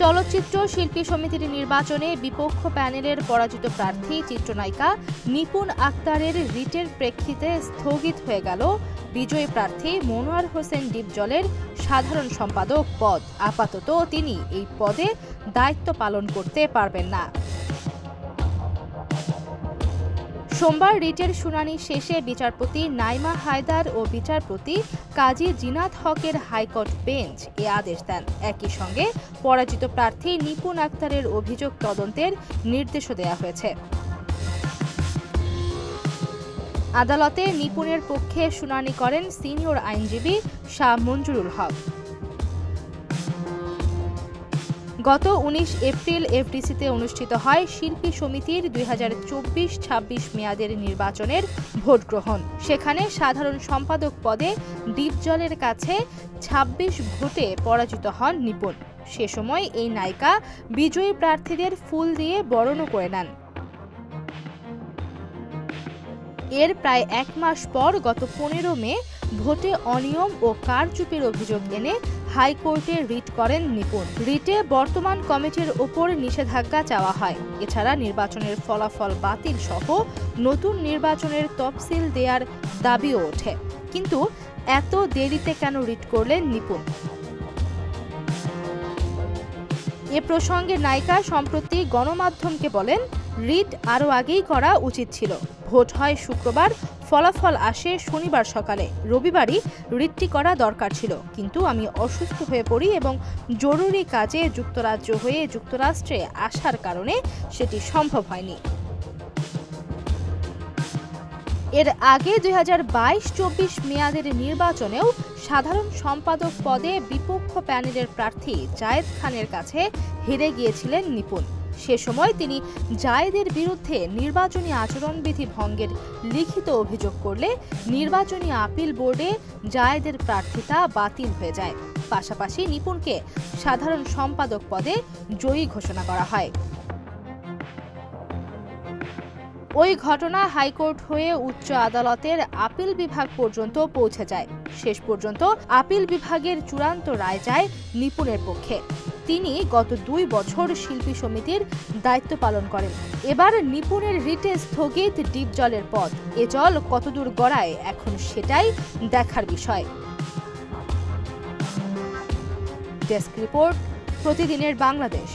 চলচ্চিত্র শিল্পী সমিতির নির্বাচনে বিপক্ষ প্যানেলের পরাজিত প্রার্থী চিত্রনায়িকা নিপুণ আক্তারের রিটের প্রেক্ষিতে স্থগিত হয়ে গেল বিজয়ী প্রার্থী মনোয়ার হোসেন ডিপজলের সাধারণ সম্পাদক পদ। আপাতত তিনি এই পদে দায়িত্ব পালন করতে পারবেন না। সোমবার রিটের শুনানি শেষে বিচারপতি নাইমা হায়দার ও বিচারপতি কাজী জিনাত হকের হাইকোর্ট বেঞ্চ এ আদেশ দেন। একই সঙ্গে পরাজিত প্রার্থী নিপুণ আক্তারের অভিযোগ তদন্তের নির্দেশও দেওয়া হয়েছে। আদালতে নিপুণের পক্ষে শুনানি করেন সিনিয়র আইনজীবী শাহ মঞ্জুরুল হক। গত ১৯ এপ্রিল এফডিসিতে অনুষ্ঠিত হয় শিল্পী সমিতির ২০২৪-২৬ মেয়াদের নির্বাচনের ভোট গ্রহণ। সেখানে সাধারণ সম্পাদক পদে ডিপজলের কাছে ২৬ ভোটে পরাজিত হন নিপুণ। সে সময় এই নায়িকা বিজয়ী প্রার্থীদের ফুল দিয়ে বরণও করে নেন। এর প্রায় এক মাস পর গত ১৫ মে ভোটে অনিয়ম ও কারচুপির অভিযোগ এনে হাইকোর্টে রিট করেন নিপুণ। রিটে বর্তমান কমিটির ওপর নিষেধাজ্ঞা চাওয়া হয়। এছাড়া নির্বাচনের ফলাফল বাতিল সহ নতুন নির্বাচনের তফসিল দেওয়ার দাবিও ওঠে। কিন্তু এত দেরিতে কেন রিট করলেন নিপুণ? এ প্রসঙ্গে নায়িকা সম্প্রতি গণমাধ্যমকে বলেন, রিট আরও আগেই করা উচিত ছিল। ভোট হয় শুক্রবার, ফলাফল আসে শনিবার সকালে। রবিবারই রিটটি করা দরকার ছিল, কিন্তু আমি অসুস্থ হয়ে পড়ি এবং জরুরি কাজে যুক্তরাজ্য হয়ে যুক্তরাষ্ট্রে আসার কারণে সেটি সম্ভব হয়নি। এর আগে ২০২২-২৪ মেয়াদের নির্বাচনেও সাধারণ সম্পাদক পদে বিপক্ষ প্যানেলের প্রার্থী জায়েদ খানের কাছে হেরে গিয়েছিলেন নিপুণ। সে সময় তিনি জায়েদের বিরুদ্ধে নির্বাচনী আচরণবিধি ভঙ্গের লিখিত অভিযোগ করলে নির্বাচনী আপিল বোর্ডে জায়েদের প্রার্থিতা বাতিল হয়ে যায়। পাশাপাশি নিপুণকে সাধারণ সম্পাদক পদে জয়ী ঘোষণা করা হয়। ওই ঘটনা হাইকোর্ট হয়ে উচ্চ আদালতের আপিল বিভাগ পর্যন্ত পৌঁছে যায়। শেষ পর্যন্ত আপিল বিভাগের চূড়ান্ত রায় যায় নিপুণের পক্ষে। তিনি গত ২ বছর শিল্পী সমিতির দায়িত্ব পালন করেন। এবার নিপুণের রিটে স্থগিত ডিপজলের পদ। এ জল কতদূর গড়ায় এখন সেটাই দেখার বিষয়। ডেস্ক রিপোর্ট, প্রতিদিনের বাংলাদেশ।